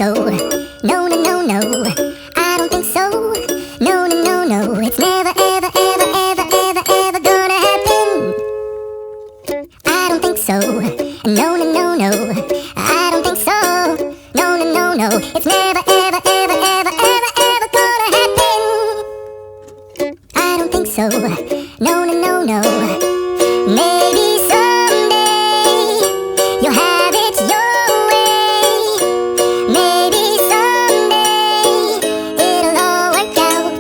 so. No, no, no, no. I don't think so. No, no, no, no. It's never, ever, ever, ever, ever, ever gonna happen. I don't think so. No, no, no, no. I don't think so. No, no, no, no. It's never, ever, ever, ever, ever, ever gonna happen. I don't think so. No, no, no, no. Maybe someday you'll have it your way. Maybe someday it'll all work out.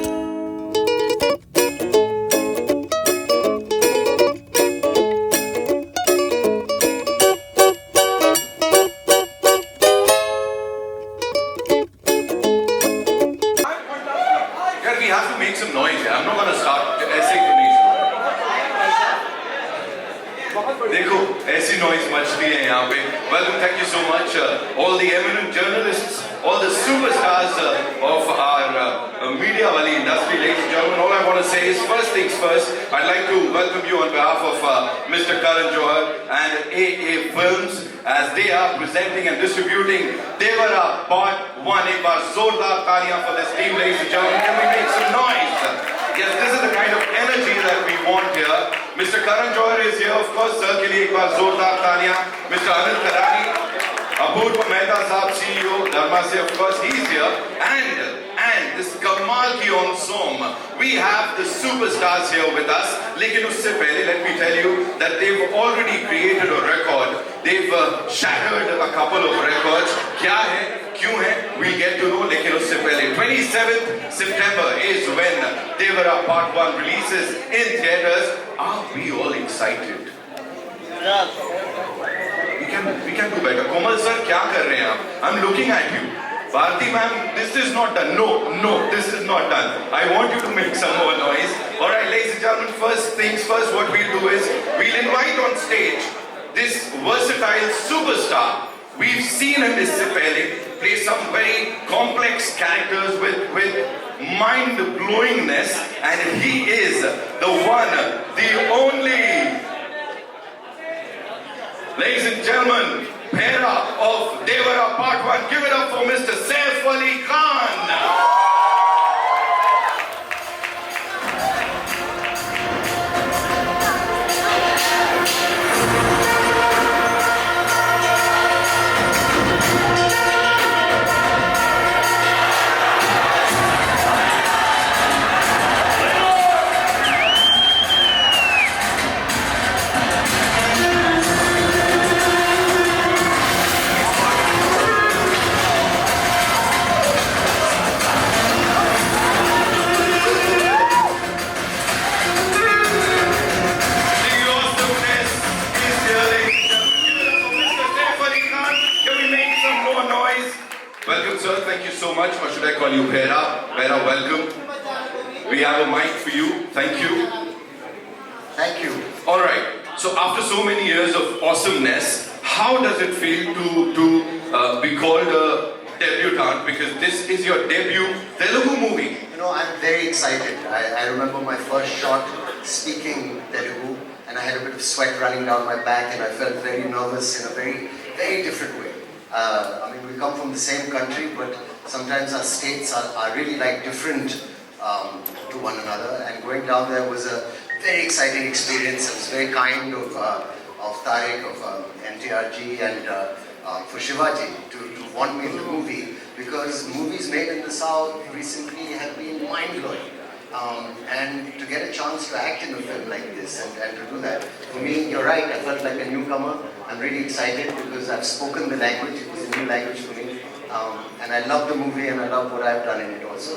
Yeah, we have to make some noise here. I'm not gonna start ऐसे नहीं देखो ऐसी noise मचती है यहाँ पे. Welcome, thank you so much, all the eminent journalists, all the superstars of our media wali industry, ladies and gentlemen. All I want to say is first things first. I'd like to welcome you on behalf of Mr. Karan Johar and AA Films as they are presenting and distributing Devara Part 1. एक बार जोरदार तालियां for this team, ladies and gentlemen. Can we make some noise? Yes, this is the kind of energy that we want here. Mr. Karan Johar is here, of course. Sir के लिए एक बार जोरदार तालियां. Mr. Anirudh Apurva Mehta Saab, CEO, Dharma se, of course, he's here. And this Kamal ki ensemble, we have the superstars here with us. Lekin usse pehle, let me tell you that they've already created a record. They've shattered a couple of records. Kya hai? Kyun hai? We'll get to know. Lekin usse pehle, 27th September is when Devara Part 1 releases in theaters. Are we all excited? Yes. We can do better. Komal sir, क्या कर रहे हैं आप? I'm looking at you. Bharti ma'am, this is not done. No, this is not done. I want you to make some more noise. Alright, ladies and gentlemen, first things first, what we'll do is, we'll invite on stage this versatile superstar. We've seen him इससे पहले play some very complex characters with mind-blowingness, and he is the one, the only. Ladies and gentlemen, Devra of Devara Part 1. Give it up for Mr. Saif Ali Khan. Welcome, sir. Thank you so much. Or should I call you Devra? Devra, welcome. We have a mic for you. Thank you. Thank you. All right. So after so many years of awesomeness, how does it feel to be called a debutant? Because this is your debut Telugu movie. You know, I'm very excited. I remember my first shot speaking Telugu, and I had a bit of sweat running down my back, and I felt very nervous in a very, very different way. I mean, we come from the same country, but sometimes our states are really like different to one another. And going down there was a very exciting experience. It was very kind of Tariq, of NTRG, and for Shivaji to want me in the movie, because movies made in the South recently have been mind-blowing. And to get a chance to act in a film like this and to do that, for me, you're right, I felt like a newcomer. I'm really excited because I've spoken the language. It was a new language for me. And I love the movie and I love what I've done in it also.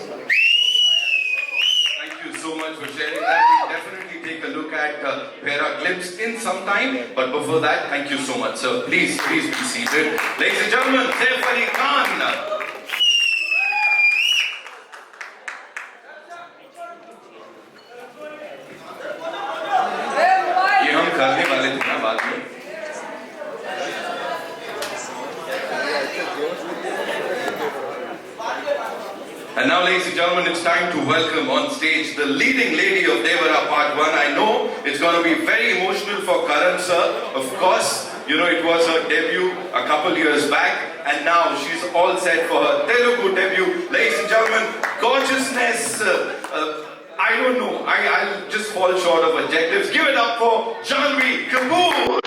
Thank you so much for sharing that. We'll definitely take a look at Devra clips in some time. But before that, thank you so much, sir. Please be seated. Ladies and gentlemen, Saif Ali Khan. करने वाले थे ना बाद में. And now, ladies and gentlemen, it's time to welcome on stage the leading lady of Devara Part 1. I know it's going to be very emotional for Karan sir. Of course, You know, it was her debut a couple years back, and now she's all set for her Telugu debut. Ladies and gentlemen, gorgeousness. I don't know. I'll just fall short of adjectives. Give it up for Janhvi, Kapoor.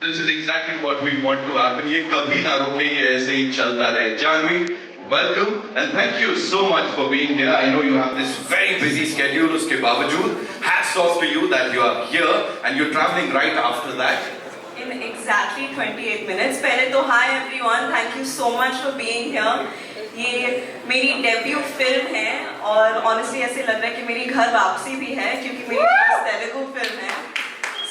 This is exactly what we want to happen. ये कभी ना रुके, ये ऐसे ही चलता रहे. Janhvi, welcome and thank you so much for being here. I know you have this very busy schedule. उसके बावजूद, hats off to you that you are here and you're traveling right after that. In exactly 28 minutes. पहले तो hi everyone, thank you so much for being here. ये मेरी debut film है और honestly ऐसे लग रहा है कि मेरी घर वापसी भी है क्योंकि मेरी first तेलुगु फिल्म है.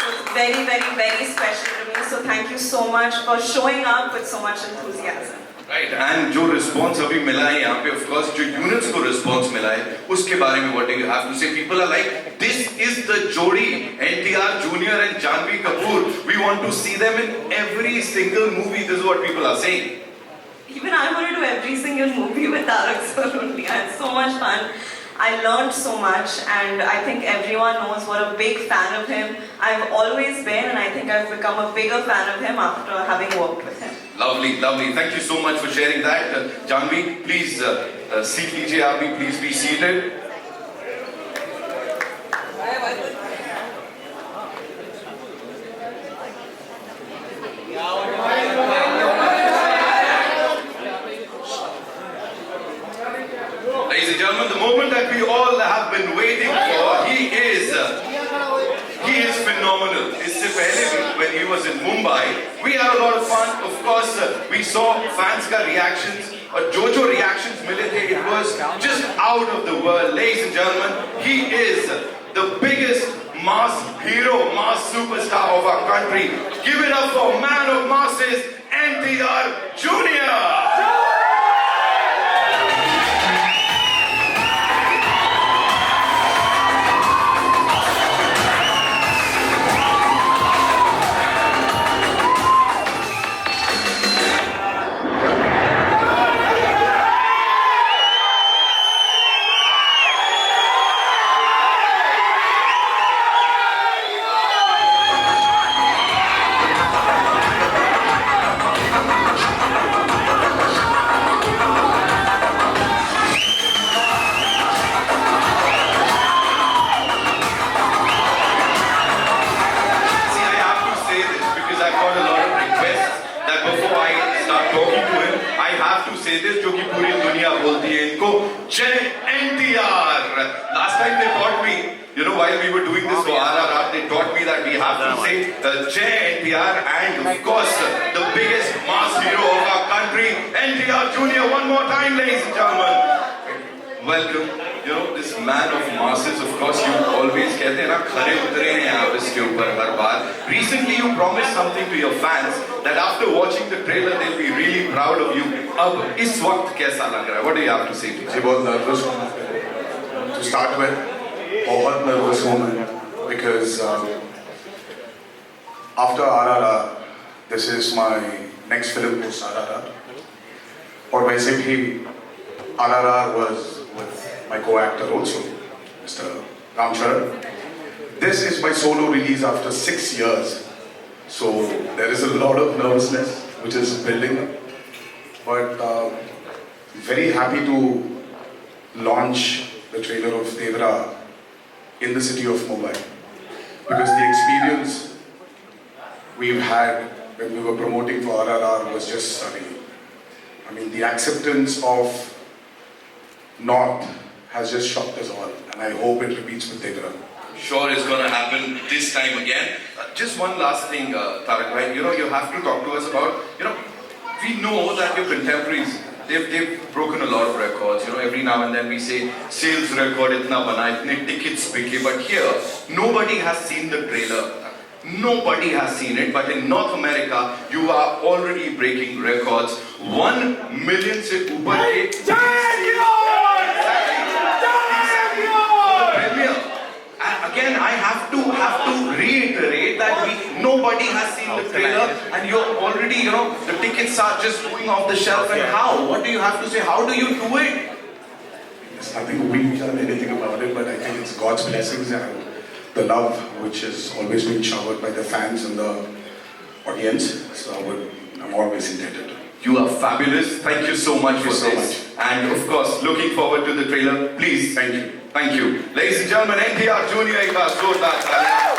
So it's very, very, very special to me. So thank you so much for showing up with so much enthusiasm. Right, and जो response अभी मिला है यहाँ पे, of course, जो units को response मिला है, उसके बारे में what do you have to say? People are like, this is the jodi, NTR Junior and Janhvi Kapoor. We want to see them in every single movie. This is what people are saying. Even I want to do every single movie with Tarak sir only. I had so much fun. I learned so much and I think everyone knows what a big fan of him I've always been, and I think I've become a bigger fan of him after having worked with him. Lovely, lovely. Thank you so much for sharing that. Janhvi, please seat लीजिए आप भी, please be seated. Ladies and gentlemen, the moment that we all have been waiting for, he is phenomenal. इससे पहले भी, when he was in Mumbai, we had a lot of fun. Of course, we saw fans का reactions और जो reactions मिले थे, it was just out of the world. Ladies and gentlemen, he is the biggest mass hero, mass superstar of our country. Give it up for man of masses, NTR Junior. जो कि पूरी दुनिया बोलती है इनको जय NTR. Last time they taught me, you know, while we were doing this for RRR, they taught me that we have to say jay NTR, and of course the biggest mass hero of our country, NTR Junior. One more time, ladies and gentlemen, welcome. You know, this man of masses, of course, you always कहते हैं ना, खरे उतरे हैं आप इसके ऊपर हर बार. Recently you promised something to your fans that after watching the trailer they'll be really proud of you. अब इस वक्त कैसा लग रहा है? What do you have to say to जी बहुत nervous हूँ. To start with, बहुत nervous हूँ मैं because after RRR, this is my next film post RRR. और वैसे भी RRR was with my co-actor also, Mr. Ravichander. This is my solo release after 6 years, so there is a lot of nervousness which is building up. But very happy to launch the trailer of Devra in the city of Mumbai, because the experience we've had when we were promoting for RRR was just stunning. I mean, the acceptance of North has just shocked us all, and I hope it repeats with Devra. Sure, it's going to happen this time again. Just one last thing, Tarak bhai. You have to talk to us about, we know that your contemporaries, they've broken a lot of records. Every now and then we say, sales record itna bana, itne tickets bike. But here, nobody has seen the trailer. Nobody has seen it. But in North America, you are already breaking records. 1 million se upar ke. Again, I have to reiterate that nobody has seen the trailer, and you're already, the tickets are just going off the shelf. And how? What do you have to say? How do you do it? There's nothing we've done anything about it, but I think it's God's blessings and the love which has always been showered by the fans and the audience. So I'm always indebted. You are fabulous. Thank you so much for so this. And of course, looking forward to the trailer. Please. Thank you. Thank you. Ladies and gentlemen, NTR Junior ek baar zordar taaliyan.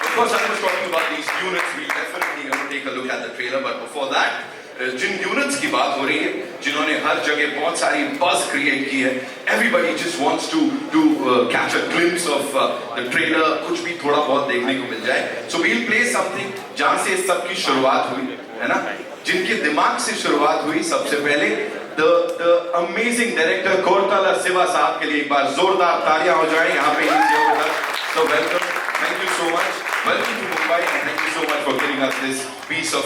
Of course, I was talking about these units. We're definitely going to take a look at the trailer. But before that, Jin units की बात हो रही है, जिन्होंने हर जगह बहुत सारी buzz create की है, everybody just wants to catch a glimpse of the trailer. कुछ भी थोड़ा बहुत देखने को मिल जाए. So we'll play something जहाँ से सब की शुरुआत हुई, है ना? जिनके दिमाग से शुरुआत हुई सबसे पहले the amazing director Koratala Siva साहब के लिए एक बार जोरदार तालियां हो जाएं यहाँ पे So welcome, thank you so much, welcome to Mumbai, and thank you so much for giving us this piece of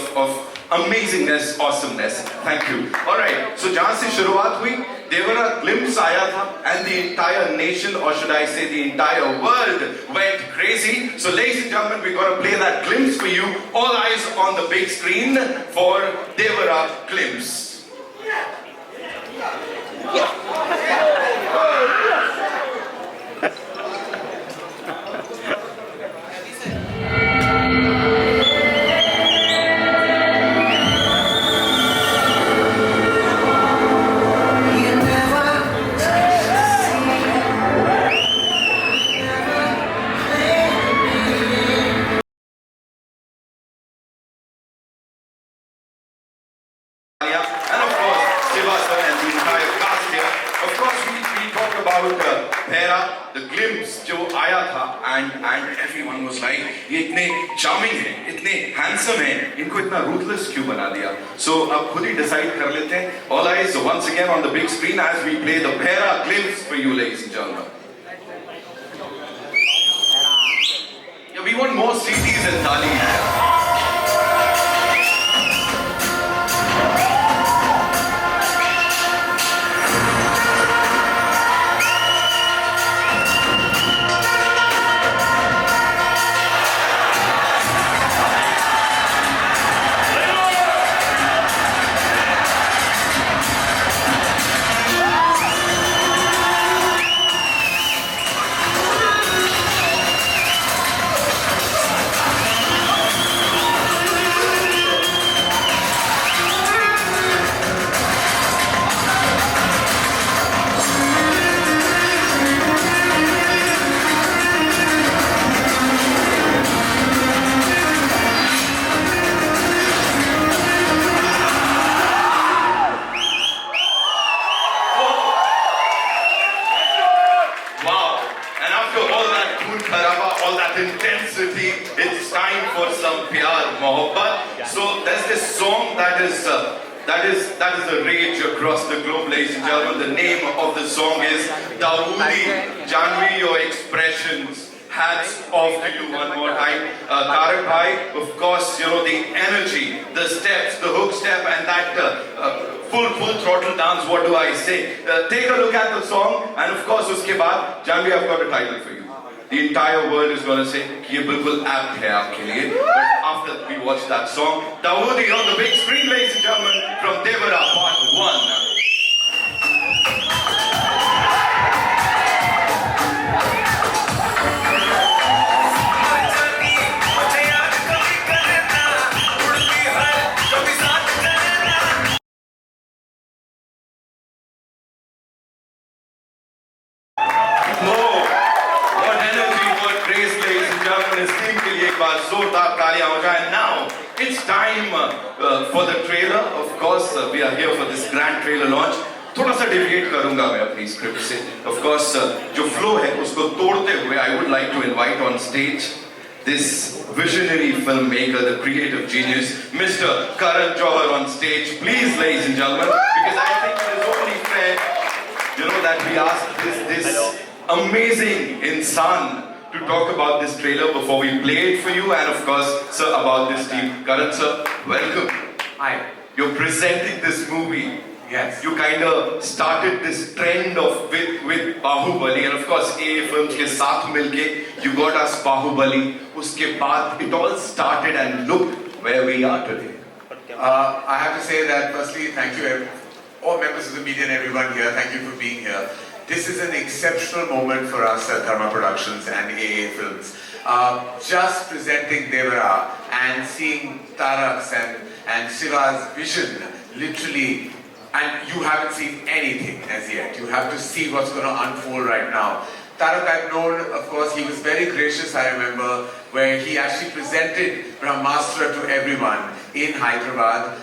amazingness, awesomeness. Thank you. All right, so जहाँ से शुरुआत हुई, Devara glimpse आया था, and the entire nation, or should I say the entire world, went crazy. So ladies and gentlemen, we're going to play that glimpse for you. All eyes on the big screen for Devara glimpse. And of course, Siva sir and the entire cast here. Of course, we talked about Devra, the glimpse जो आया था, and everyone was like, ये इतने charming हैं, इतने handsome हैं, इनको इतना ruthless क्यों बना दिया? So अब खुद ही decide कर लेते हैं. All eyes once again on the big screen as we play the Devra glimpse for you, ladies and gentlemen. Yeah, we want more CDs and Talis. All that intensity, it's time for some pyar mohabbat. So there's this song that is a rage across the globe, ladies and gentlemen. The name of the song is Dawoodi. Janhvi, your expressions. Hats off to you one more time. Tarak bhai, of course, the energy, the steps, the hook step, and that full throttle dance. What do I say? Take a look at the song, and of course, uske baad, Janhvi, I've got a title for you. The entire world is going to say, ये बिल्कुल apt है आपके लिए. But after we watch that song, Dawoodi on the big screen, ladies and gentlemen, from Devara Part 1. Now it's time for the trailer. Of course, we are here for this grand trailer launch. थोड़ा सा deviate करूंगा मैं अपनी script से. Of course, जो flow है उसको तोड़ते हुए I would like to invite on stage this visionary filmmaker, the creative genius, Mr. Karan Johar on stage. Please, ladies and gentlemen, because I think it is only fair, that we ask this amazing insan to talk about this trailer before we play it for you, and of course, sir, about this team. Karan sir, welcome. Hi. You're presenting this movie. Yes. You kind of started this trend of with Bahubali, and of course AA Films के साथ मिलके you got us Bahubali. उसके बाद it all started and look where we are today. I have to say that firstly, thank you all members of the media and everyone here. Thank you for being here. This is an exceptional moment for us at Dharma Productions and AA Films. Just presenting Devra and seeing Tarak's and Siva's vision, literally. And you haven't seen anything as yet. You have to see what's going to unfold right now. Tarak I've known, of course, he was very gracious, I remember, where he actually presented Brahmastra to everyone in Hyderabad.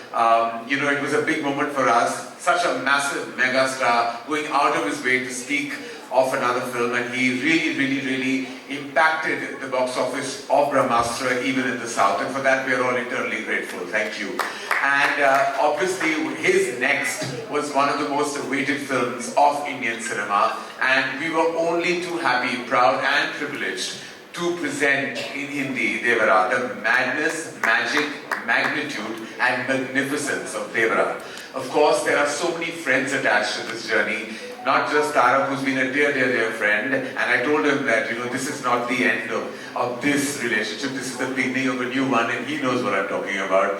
It was a big moment for us. Such a massive mega star going out of his way to speak of another film, and he really impacted the box office of Brahmastra even in the south, and for that we are all eternally grateful. Thank you. And obviously his next was one of the most awaited films of Indian cinema, and we were only too happy, proud and privileged to present in Hindi Devara, the madness, magic, magnitude and magnificence of Devara. Of course, there are so many friends attached to this journey. Not just Tarak, who's been a dear friend, and I told him that, this is not the end of this relationship, this is the beginning of a new one, and he knows what I'm talking about.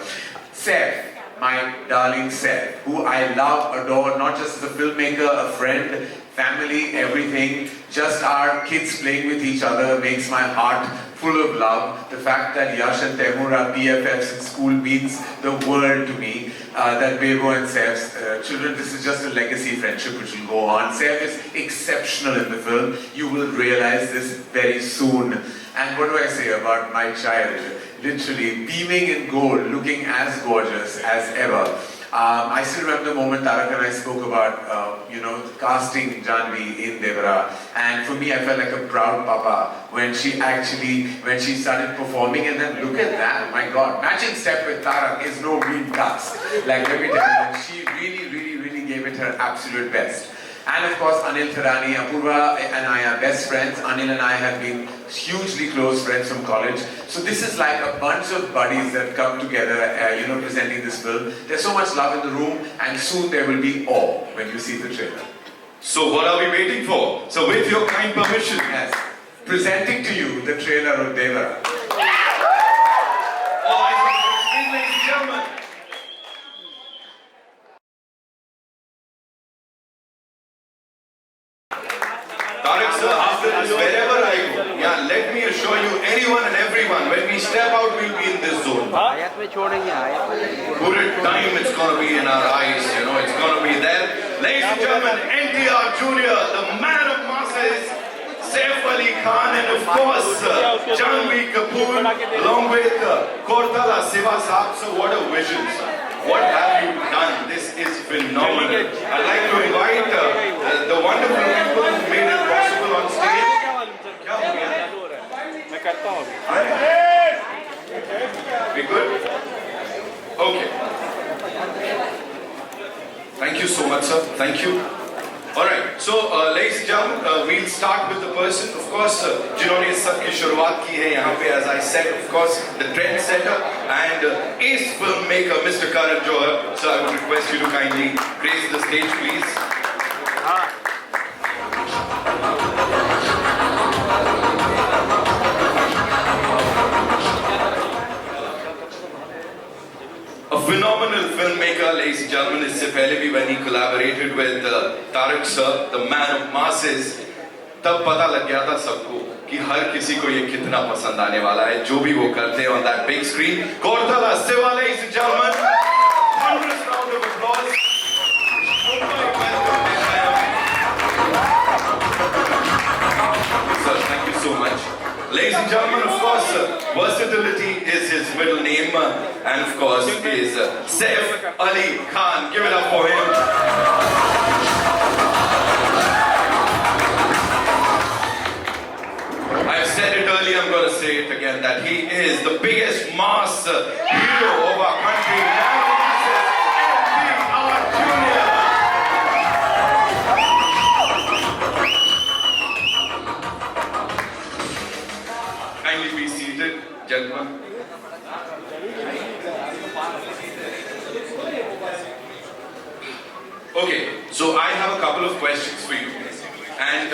Saif, my darling Saif, who I love, adore, not just as a filmmaker, a friend, family, everything, just our kids playing with each other makes my heart full of love. The fact that Yash and Taimur are BFFs in school means the world to me. That Bebo and Saif's children, this is just a legacy friendship which will go on. Saif is exceptional in the film. You will realize this very soon. And what do I say about my child? Literally beaming in gold, looking as gorgeous as ever. I still remember the moment Tarak and I spoke about, casting Janhvi in Devra, and for me I felt like a proud papa when she started performing, and then look at that, my God, matching step with Tarak is no mean task. Like, let me tell you, she really gave it her absolute best. And of course, Anil Thirani, Apurva and I are best friends. Anil and I have been hugely close friends from college. So this is like a bunch of buddies that come together, presenting this film. There's so much love in the room, and soon there will be awe when you see the trailer. So what are we waiting for? So with your kind permission, yes, presenting to you the trailer of Devara. All right, ladies and gentlemen. Tarak sir, after this, wherever I go, let me assure you, anyone and everyone, when we step out, we'll be in this zone. Pure time, it's going to be in our eyes, it's going to be there. Ladies and gentlemen, NTR Jr., the man of masses, Saif Ali Khan, and of course, Janhvi Kapoor, along with Koratala, Siva Sabu. So what a vision, sir. What have you done? This is phenomenal. I'd like to invite the wonderful people who made it possible on stage. We good? Okay. Thank you so much, sir. Thank you. Alright, so ladies and gentlemen, we'll start with the person, of course, जिन्होंने सबकी शुरुआत की है यहाँ पे, as I said, of course, the trendsetter and ace filmmaker, Mr. Karan Johar. So I would request you to kindly grace the stage, please. A phenomenal filmmaker, ladies and gentlemen. इससे पहले भी when he collaborated with Tarak sir, the man of masses, तब पता लग गया था सबको कि हर किसी को ये कितना पसंद आने वाला है, जो भी वो करते हैं on that big screen. Koratala, Siva, ladies and gentlemen, thunderous round of applause. Sir, thank you so much. Ladies and gentlemen, of course, versatility is his middle name, and of course, is Saif Ali Khan. Give it up for him. course, hero of our country, our junior. Kindly be seated, gentlemen. Okay, so I have a couple of questions for you. And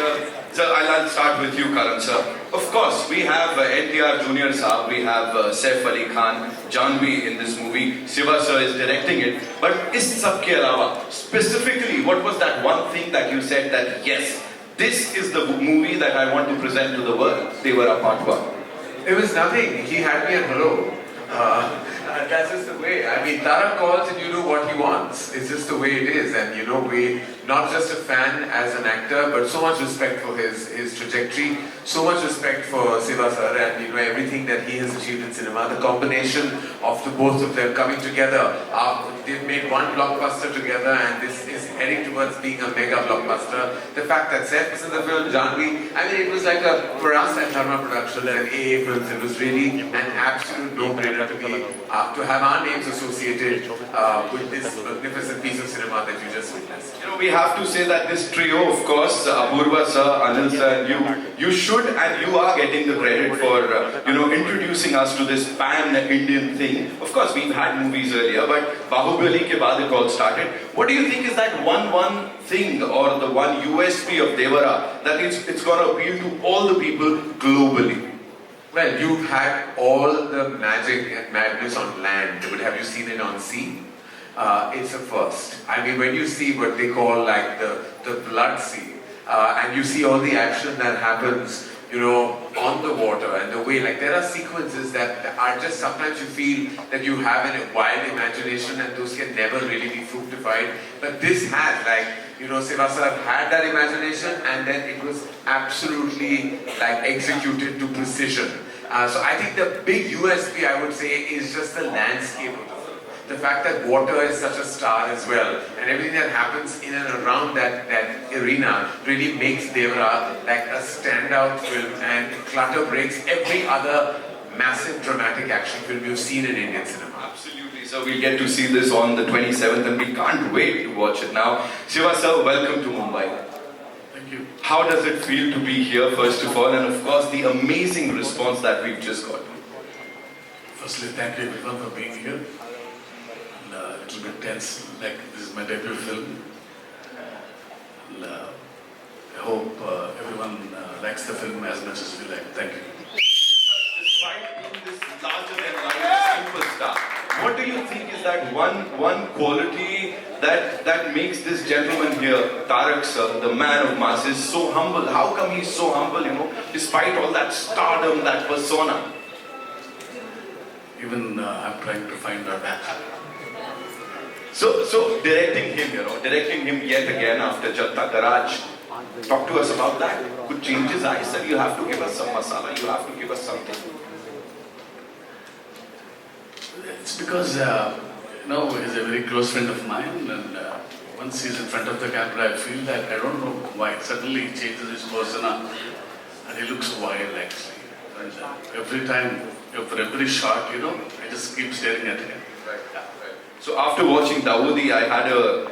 sir, I'll start with you, Karan sir. Of course, we have NTR Junior Saab, we have Saif Ali Khan, Janhvi in this movie, Siva sir is directing it. But is sabke alawa, specifically, what was that one thing that you said that yes, this is the movie that I want to present to the world? Devara Part 1. It was nothing. He had me at hello. That's just the way. I mean, Tarak calls and you do what he wants. It's just the way it is. And you know, we not just a fan as an actor, but so much respect for his trajectory, so much respect for Siva sir and you know everything that he has achieved in cinema. The combination of the both of them coming together, they've made one blockbuster together, and this is heading towards being a mega blockbuster. The fact that Sept is in the film, Janhvi, I mean, it was like for us at Dharma Productions and AA Films, it was really an absolute no-brainer to have our names associated with this magnificent piece of cinema that you just witnessed. You know, we have to say that this trio, of course, Apurva sir, Anil sir, and you should and you are getting the credit for, you know, introducing us to this pan-Indian thing. Of course, we've had movies earlier, but Bahubali ke baad it all started. What do you think is that one thing or the one USP of Devara that it's going to appeal to all the people globally? Well, you've had all the magic and madness on land, but have you seen it on sea? It's a first. I mean, when you see what they call like the blood sea, and you see all the action that happens, you know, on the water and the way, like there are sequences that are just, sometimes you feel that you have a wild imagination and those can never really be fructified. But this has, like, you know, Siva sir had that imagination and then it was absolutely like executed to precision. So I think the big USP I would say is just the landscape of the film. The fact that water is such a star as well, and everything that happens in and around that arena really makes Devra like a standout film, and clutter breaks every other massive dramatic action film you've seen in Indian cinema. Absolutely, so we'll get to see this on the 27th and we can't wait to watch it now. Siva sir, welcome to Mumbai. Thank you. How does it feel to be here, first of all, and of course the amazing response that we've just got? Firstly, thank you everyone for being here. And, a little bit tense, like this is my debut film. And, I hope everyone likes the film as much as we like. Thank you. Despite being this larger than life superstar, what do you think is that one quality that makes this gentleman here, Tarak sir, the man of masses, so humble? How come he's so humble, you know, despite all that stardom, that persona? Even I'm trying to find out that. So directing him, you know, directing him yet again after Jatta Garage. Talk to us about that. Good changes, I said you have to give us some masala, you have to give us something. It's because, you know, he's a very close friend of mine, and once he's in front of the camera, I feel that, I don't know why, suddenly he changes his persona, and he looks wild actually. And every time, for every shot, you know, I just keep staring at him. Right. So after watching Dawoodi, I had a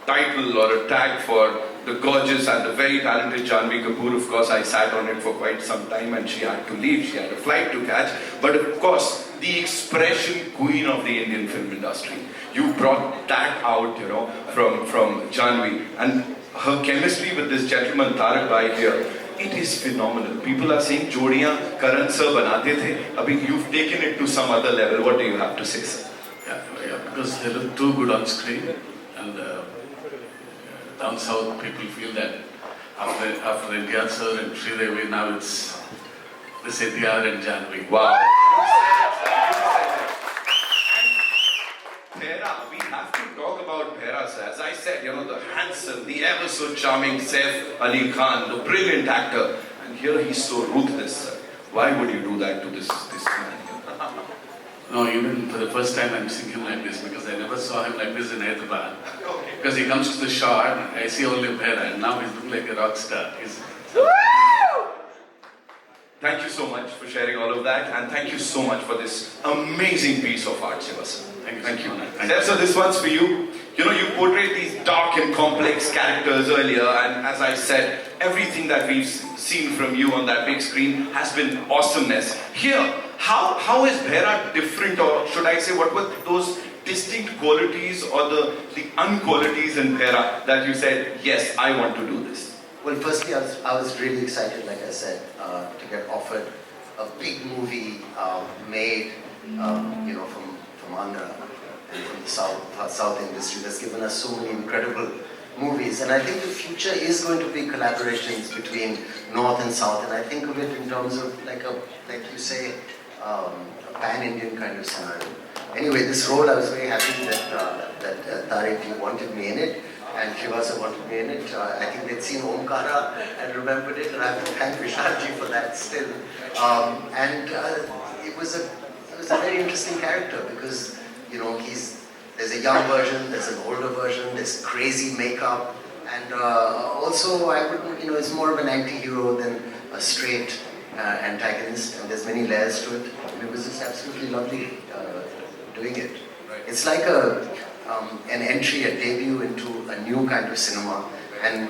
title or a tag for the gorgeous and the very talented Janhvi Kapoor. Of course, I sat on it for quite some time and she had to leave. She had a flight to catch. But of course, the expression queen of the Indian film industry. You brought that out, you know, from Janhvi. And her chemistry with this gentleman, Tarak Bhai here, it is phenomenal. People are saying, Jodiyan Karan sir banate the. Abhi, you've taken it to some other level. What do you have to say, sir? Yeah, because they look too good on screen, and down south people feel that after India sir and Sridevi, now it's this NTR and Janhvi. Wow. And Devra, we have to talk about Devra, sir. As I said, you know, the handsome, the ever so charming Saif Ali Khan, the brilliant actor, and here he's so ruthless, sir. Why would you do that to this man? No, even for the first time I'm seeing him like this, because I never saw him like this in Hyderabad. Okay. Because he comes to the shot, I see only Devra, and now he's looking like a rock star. Thank you so much for sharing all of that, and thank you so much for this amazing piece of art, Siva sir. Thank you. Saif sir, this one's for you. You know, you portrayed these dark and complex characters earlier, and as I said, everything that we've seen from you on that big screen has been awesomeness. Here, how is Devra different, or should I say, what were those distinct qualities or the unqualities in Devra that you said, yes, I want to do this? Well, firstly, I was really excited, like I said, to get offered a big movie made, you know, from Andhra and from the South industry that's given us so many incredible movies. And I think the future is going to be collaborations between North and South. And I think of it in terms of like you say, a pan-Indian kind of scenario. Anyway, this role, I was very happy that Tarek wanted me in it. And Shivasa wanted me in it. I think they'd seen Omkara and remembered it, and I have to thank Vishalji for that still. It was a very interesting character because, you know, there's a young version, there's an older version, there's crazy makeup, and also I wouldn't, you know, it's more of an anti-hero than a straight antagonist, and there's many layers to it. And it was just absolutely lovely doing it. It's like an entry, a debut into a new kind of cinema, and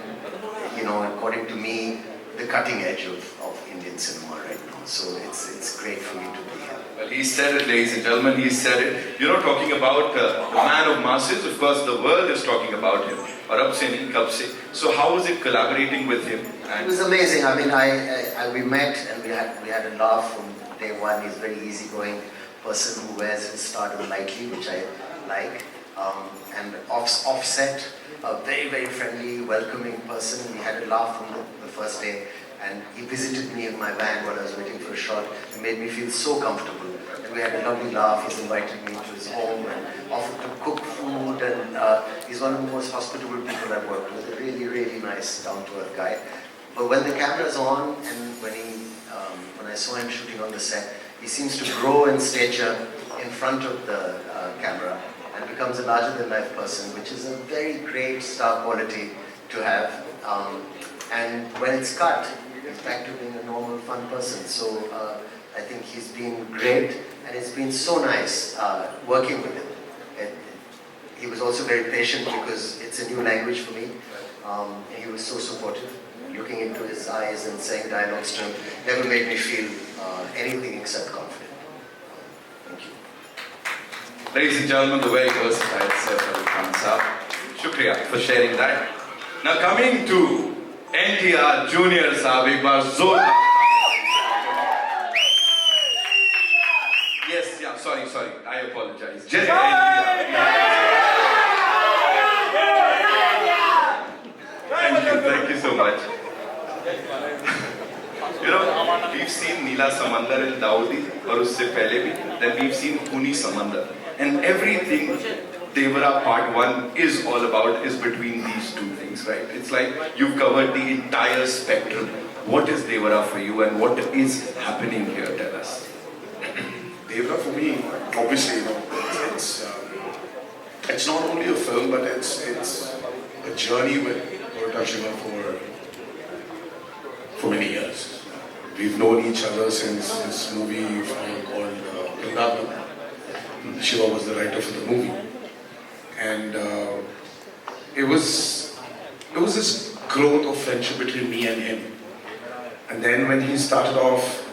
you know, according to me, the cutting edge of Indian cinema right now. So it's great for me to be here. Well, he said it, ladies and gentlemen, he said it. You're not talking about the man of masses, of course the world is talking about him. Arab se nahi, kab se. So how was it collaborating with him? It was amazing. I mean, we met and we had a laugh from day one. He's a very easygoing person who wears his stardom lightly, which I like. And offset, a very, very friendly, welcoming person. We had a laugh from the first day, and he visited me in my van while I was waiting for a shot. It made me feel so comfortable. And we had a lovely laugh. He's invited me to his home and offered to cook food, and he's one of the most hospitable people I've worked with. A really, really nice, down-to-earth guy. But when the camera's on, and when I saw him shooting on the set, he seems to grow in stature in front of the camera, and becomes a larger-than-life person, which is a very great star quality to have. And when it's cut, he's back to being a normal, fun person. So I think he's been great, and it's been so nice working with him. He was also very patient because it's a new language for me. He was so supportive. Looking into his eyes and saying dialogues to him never made me feel anything except confident. Thank you. Ladies and gentlemen, the very versatile Saif. Shukriya for sharing that. Now coming to NTR Junior Saab, ek baar zordar. Yes, yeah, sorry, I apologize. Jai NTR. Thank you so much. You know, we've seen Neela Samandar in Dawoodi, और उससे पहले भी. Then we've seen Kuni Samandar. And everything Devara Part 1 is all about is between these two things, right? It's like you've covered the entire spectrum. What is Devara for you, and what is happening here? Tell us. Devra for me, obviously, you know, it's not only a film, but it's a journey with Koratala for many years. We've known each other since this movie called Koratala. Siva was the writer for the movie, and it was this growth of friendship between me and him. And then when he started off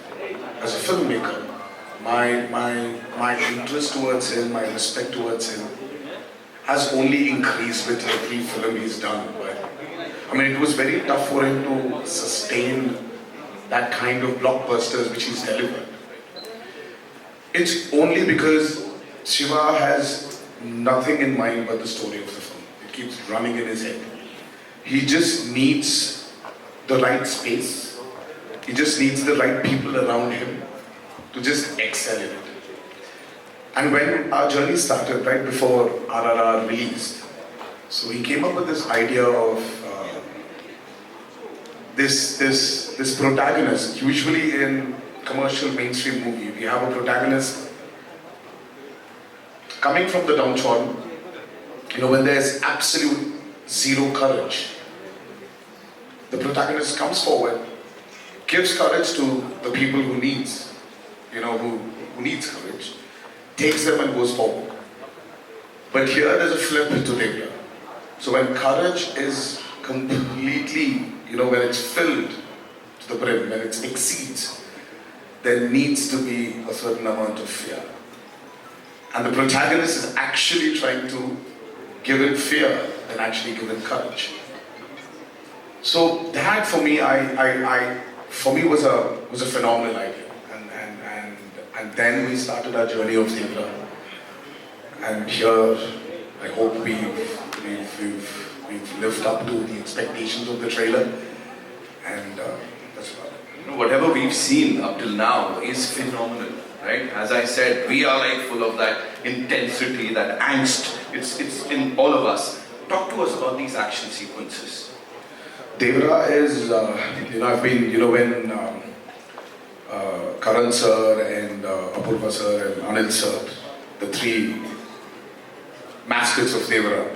as a filmmaker, my interest towards him, my respect towards him, has only increased with every film he's done. But I mean, it was very tough for him to sustain that kind of blockbusters which he's delivered. It's only because Siva has nothing in mind but the story of the film. It keeps running in his head. He just needs the right space. He just needs the right people around him to just excel in it. And when our journey started, right before RRR released, so he came up with this idea of this protagonist. Usually in commercial mainstream movie, we have a protagonist coming from the downtrodden, you know, when there's absolute zero courage. The protagonist comes forward gives courage to the people who needs, who needs courage, takes them and goes forward. But here there's a flip to Devra. So when courage is completely, when it's filled to the brim, when it exceeds, there needs to be a certain amount of fear. And the protagonist is actually trying to give in fear than actually give in courage. So that for me, was a phenomenal idea. And then we started our journey of Devra. And here, I hope we've lived up to the expectations of the trailer. And that's about it. Whatever we've seen up till now is phenomenal, right? As I said, we are like full of that intensity, that angst. It's in all of us. Talk to us about these action sequences. Devra is, I've been, when Karan sir and Apurva sir and Anil sir, the three mascots of Devra,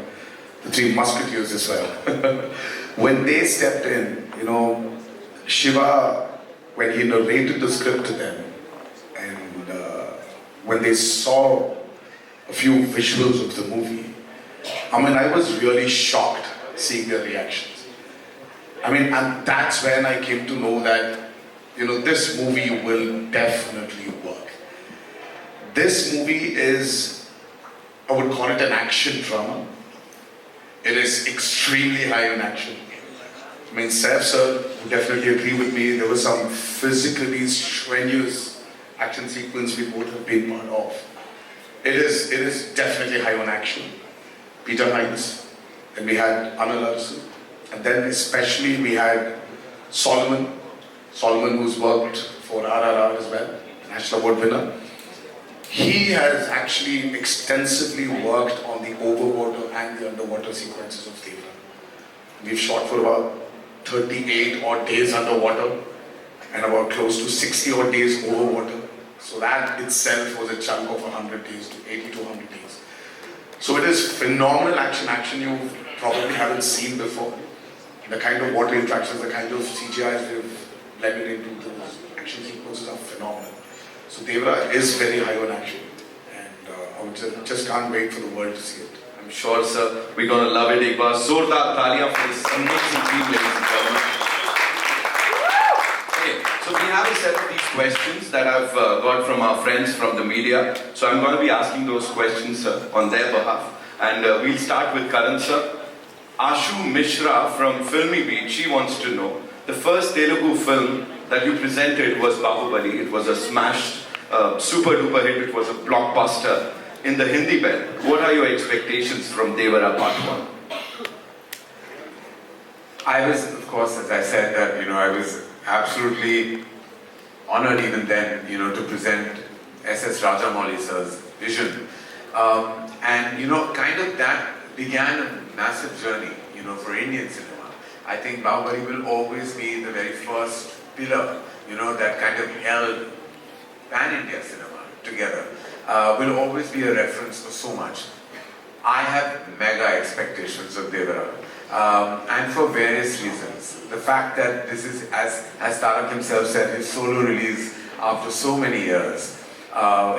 the three musketeers as well, when they stepped in, Siva, when he narrated the script to them, and when they saw a few visuals of the movie, I was really shocked seeing their reactions. And that's when I came to know that, this movie will definitely work. This movie is, I would call it an action drama. It is extremely high in action. Saif sir would definitely agree with me. There was some physically strenuous action sequence we both have been part of. It is definitely high on action. Peter Hines, then we had Anil Arsu, and then especially we had Solomon who's worked for RRR as well, National Award winner. He has actually extensively worked on the overwater and the underwater sequences of Devra. We've shot for about 38 odd days underwater and about close to 60 odd days overwater. So that itself was a chunk of 100 days to 80 to 100 days. So it is phenomenal action you probably haven't seen before. The kind of water interactions, the kind of CGIs they've blended into those action sequences are phenomenal. So Devra is very high on action, and I would just can't wait for the world to see it. I'm sure, sir, we're going to love it. Ek baar zordar taaliyan for this amazing team, ladies and gentlemen. Okay, so we have a set of these questions that I've got from our friends from the media. So I'm going to be asking those questions on their behalf. And we'll start with Karan, sir. Ashu Mishra from Filmy Beat, she wants to know, the first Telugu film that you presented was Bahubali. It was a smashed, super duper hit. It was a blockbuster in the Hindi belt. What are your expectations from Devara Part 1? I was, of course, as I said, that, I was absolutely honored even then, to present S.S. Rajamouli sir's vision. And, kind of that began a massive journey, for Indian cinema. I think Bahubali will always be the very first pillar, that kind of held pan-India cinema together. Will always be a reference for so much. I have mega expectations of Devara, and for various reasons. The fact that this is, as Tarak himself said, his solo release after so many years.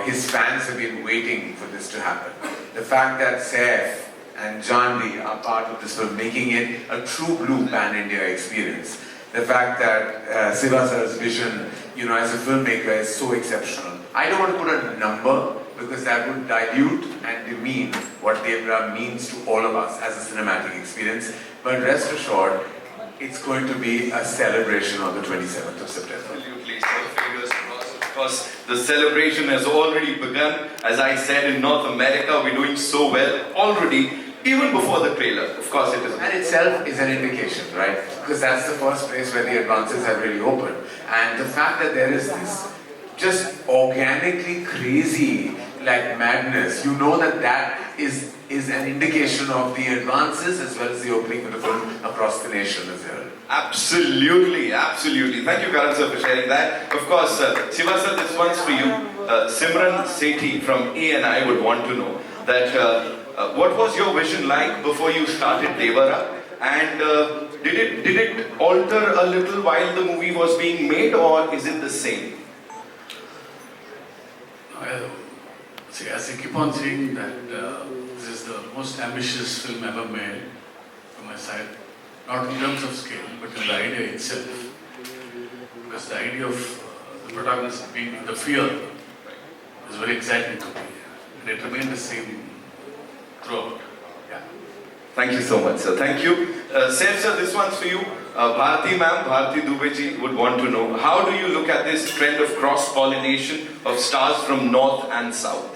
His fans have been waiting for this to happen. The fact that Saif and Janhvi are part of this film, making it a true blue pan-India experience. The fact that Siva sir's vision, as a filmmaker is so exceptional. I don't want to put a number because that would dilute and demean what Devra means to all of us as a cinematic experience. But rest assured, it's going to be a celebration on the 27th of September. Absolutely, so fingers crossed. Because the celebration has already begun. As I said, in North America, we're doing so well already. Even before the trailer, of course it is. And itself is an indication, right? Because that's the first place where the advances have really opened. And the fact that there is this just organically crazy madness, that is an indication of the advances as well as the opening of the film across the nation as well. Absolutely. Thank you, Karan sir, for sharing that. Of course, Siva sir, this one's for you. Simran Sethi from ANI would want to know that what was your vision like before you started Devara, And did it alter a little while the movie was being made, or is it the same? See, as I keep on saying that this is the most ambitious film ever made from my side, not in terms of scale, but in the idea itself. Because the idea of the protagonist being the fear is very exciting to me, and it remained the same throughout. Yeah. Thank you so much, sir. Thank you. Saif, sir, this one's for you. Bharti ma'am, Bharti Dubey would want to know, how do you look at this trend of cross-pollination of stars from north and south?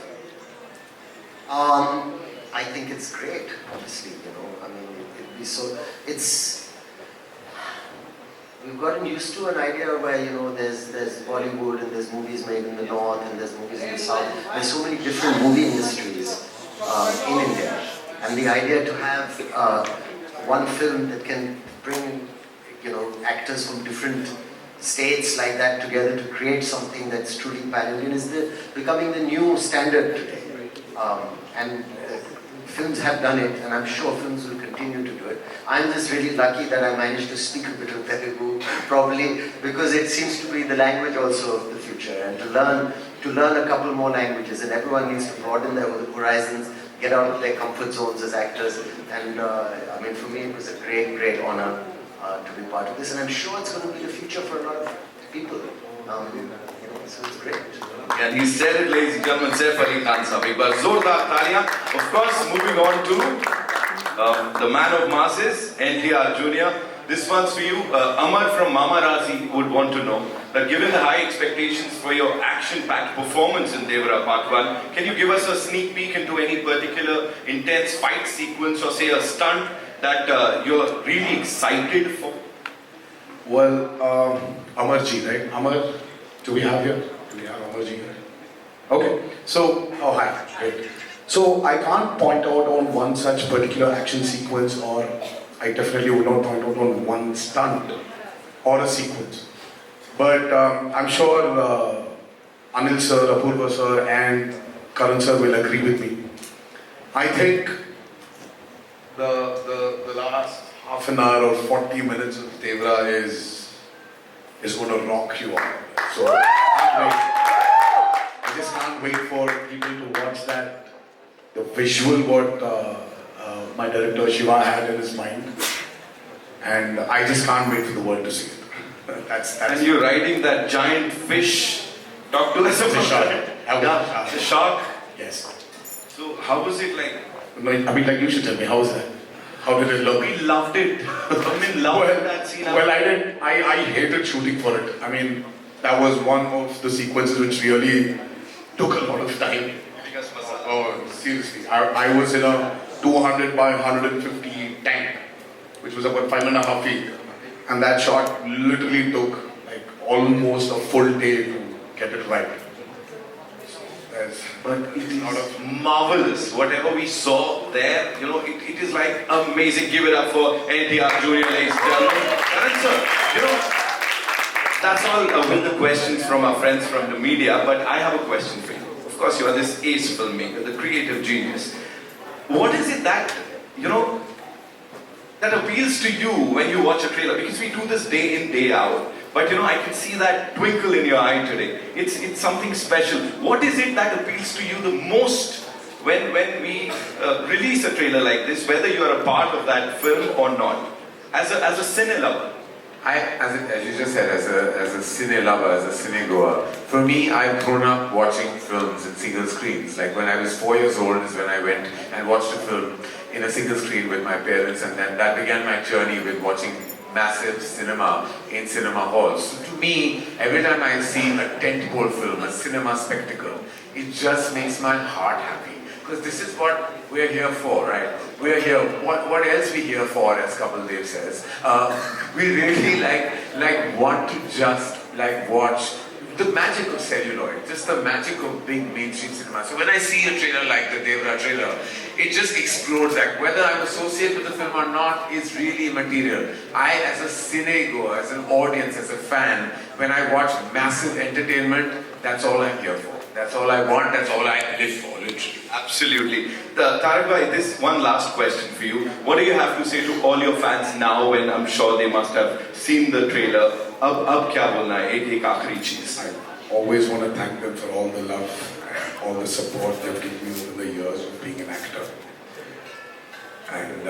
I think it's great, honestly, you know. I mean, it'd be so, we've gotten used to an idea where, you know, there's Bollywood and there's movies made in the north and there's movies in the south. There's so many different movie industries in India. And the idea to have one film that can bring, you know, actors from different states like that together to create something that's truly pan-Indian is becoming the new standard today. Films have done it, and I'm sure films will continue to do it. I'm just really lucky that I managed to speak a bit of Telugu, probably because it seems to be the language also of the future, and to learn a couple more languages, and everyone needs to broaden their horizons, get out of their comfort zones as actors, and I mean, for me it was a great, great honor to be part of this, and I'm sure it's going to be the future for a lot of people. You know, so it's great. And he said it, ladies and gentlemen, Saif Ali Khan Sahib. But Zordar Talia. Of course, moving on to the man of masses, NTR Jr. This one's for you. Amar from Mama Razi would want to know that given the high expectations for your action-packed performance in Devra Part 1, can you give us a sneak peek into any particular intense fight sequence or say a stunt that you're really excited for? Well, Amarji, right? Amar, do we have here? Do we have Amarji here? Okay, so, oh hi, great. So I can't point out on one such particular action sequence, or I definitely would not point out on one stunt or a sequence. But I'm sure Anil sir, Apurva sir and Karan sir will agree with me. I think the last half an hour or 40 minutes of Devra is going to rock you out. So I just can't wait for people to watch that. The visual what my director Siva had in his mind, and I just can't wait for the world to see it. That's and you're riding that giant fish. Talk to us about shark. Yeah, the shark. Yes. So how was it like? No, I mean, like you should tell me, how was that? How did it look? We loved it. I mean, loved that scene. Well, I hated shooting for it. I mean, that was one of the sequences which really took a lot of time. Oh, seriously. I was in a 200 by 150 tank, which was about 5.5 feet. And that shot literally took like almost a full day to get it right. But it is marvelous. Whatever we saw there, you know, it is like amazing. Give it up for NTR Junior, ladies and gentlemen. Karan sir, you know, that's all with the questions from our friends from the media. But I have a question for you. Of course, you are this ace filmmaker, the creative genius. What is it that, you know, that appeals to you when you watch a trailer? Because we do this day in, day out. But you know, I can see that twinkle in your eye today. It's something special. What is it that appeals to you the most when we release a trailer like this, whether you are a part of that film or not, as a cine lover? As you just said, as a cine lover, as a cine goer, for me, I've grown up watching films in single screens. Like when I was 4 years old is when I went and watched a film in a single screen with my parents, and then that began my journey with watching massive cinema in cinema halls. So to me, every time I see a tentpole film, a cinema spectacle, it just makes my heart happy. Because this is what we're here for, right? We're here, what else we here for, as Kapil Dev says. We really want to just watch the magic of celluloid, just the magic of big mainstream cinema. So when I see a trailer like the Devra trailer, it just explodes. Like whether I'm associated with the film or not is really immaterial. I, as a cine goer, as an audience, as a fan, when I watch massive entertainment, that's all I'm here for. That's all I want, that's all I live for, literally. Absolutely. Tarak bhai, this one last question for you. What do you have to say to all your fans now when I'm sure they must have seen the trailer? Ab kya bolna hai? Ek aakhri cheez. I always want to thank them for all the love and all the support they've given me over the years of being an actor. And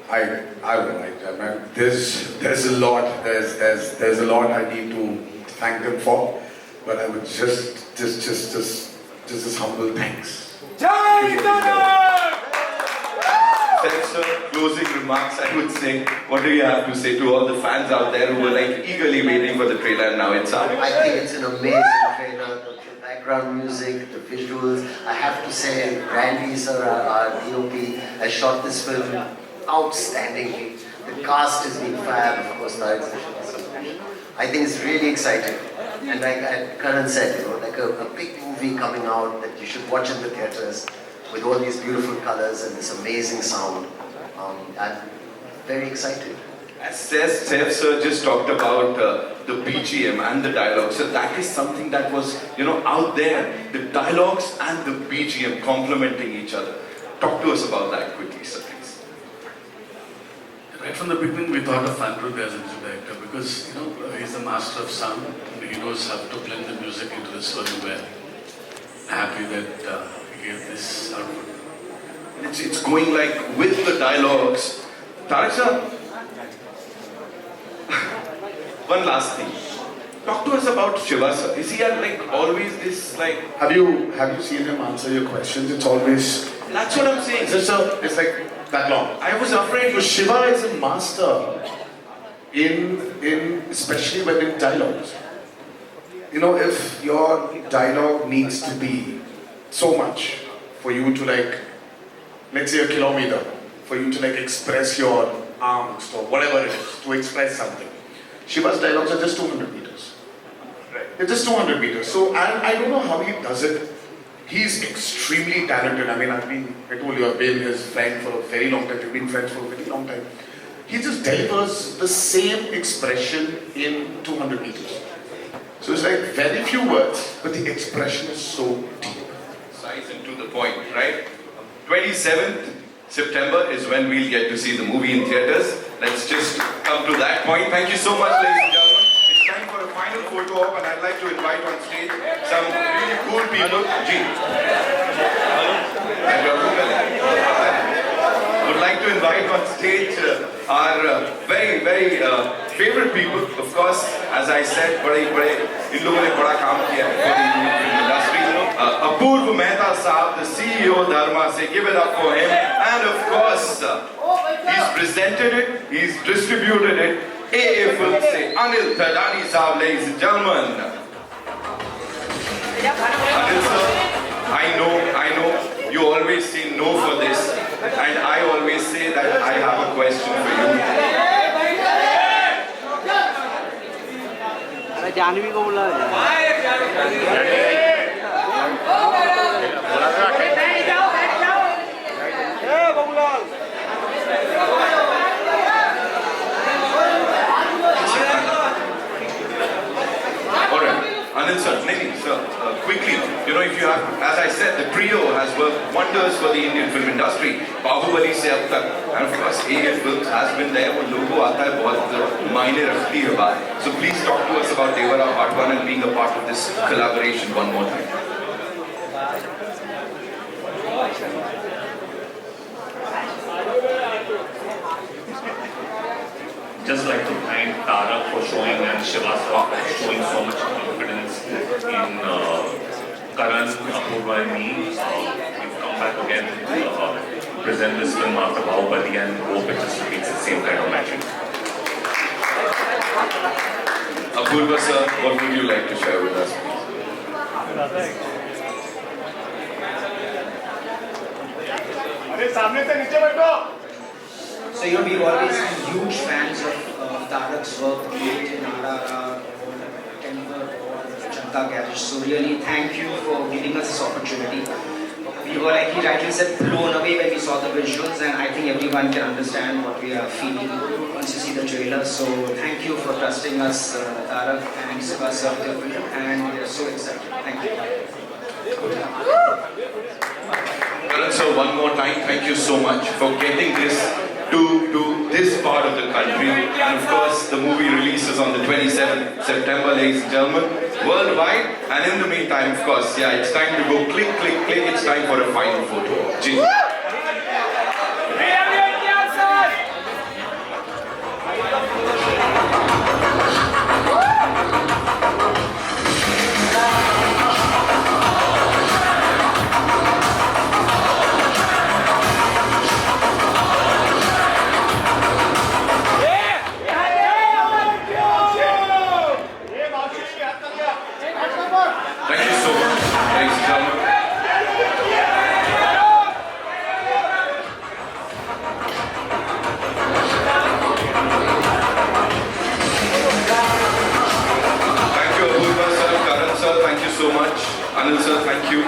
I don't know, man. There's a lot. There's a lot I need to thank them for. But I would just this humble thanks. Sir, closing remarks, I would say. What do you have to say to all the fans out there who were like eagerly waiting for the trailer and now it's out? I think it's an amazing trailer. The background music, the visuals. I have to say, Randy sir, our DOP, has shot this film outstandingly. The cast has been fab, of course. I think it's really exciting. And like Karan said, you know, like a big movie coming out that you should watch in the theatres with all these beautiful colors and this amazing sound. I'm very excited. As Saif sir just talked about the BGM and the dialogue, so that is something that was, out there. The dialogues and the BGM complementing each other. Talk to us about that quickly, sir, please. Right from the beginning, we thought of Anirudh as a music director because, he's the master of sound. He knows how to blend the music into the story well. Happy that he gave this output. It's going like with the dialogues. Tarak sir, one last thing. Talk to us about Siva sir. Is he always this like? Have you seen him answer your questions? It's always. That's what I'm saying. It's like that long. I was afraid. So Shiva is a master in especially when in dialogues. If your dialogue needs to be so much for you to let's say a kilometer, for you to express your angst or whatever it is, to express something. Shiva's dialogues are just 200 meters. Right. They're just 200 meters. So, and I don't know how he does it. He's extremely talented. I mean, I told you, I've been his friend for a very long time. We've been friends for a very long time. He just delivers the same expression in 200 meters. So it's like very few words, but the expression is so deep. Precise and to the point, right? 27th September is when we'll get to see the movie in theatres. Let's just come to that point. Thank you so much, ladies and gentlemen. It's time for a final photo op, and I'd like to invite on stage some really cool people. Would like to invite on stage our very, very favorite people. Of course, as I said, in लोगों ने बड़ा काम किया है for the Indian industry. Apurva Mehta Saab, the CEO Dharma, say give it up for him. And of course, he's presented it, he's distributed it. AA Films say Anil Thadani Saab, ladies and gentlemen. Anil sir, I know, you always say no for this. And I always say that I have a question for you. Janvi को बुला Anil sir, quickly, if you have, as I said, the trio has worked wonders for the Indian film industry. Bahubali se ab tak, and of course, AA Films has been there. वो logo आता है बहुत मायने रखती है बात. So please talk to us about Devara Part 1 and being a part of this collaboration one more time. Just like to thank Tarak for showing and Shiva for showing so much confidence in Karan, Apurva and me. We've come back again to present this film after Bahubali and hope it just repeats the same kind of magic. Apurva sir, what would you like to share with us, please? So we've always been huge fans of Tarak's work, be it in RRR or Temper or Janhvi Garage. So really thank you for giving us this opportunity. We were, like he rightly said, blown away when we saw the visuals, and I think everyone can understand what we are feeling once you see the trailer. So thank you for trusting us, Tarak and Siva sir, and we are so excited. Thank you. Karan sir, one more time, thank you so much for getting this to this part of the country. And of course, the movie releases on the 27th September, ladies and gentlemen, worldwide. And in the meantime, of course, yeah, it's time to go click, click, click. It's time for a final photo. Gee. Thank you so much, ladies and gentlemen. Thank you, Apurva sir, Karan sir, thank you so much. Anil sir, thank you.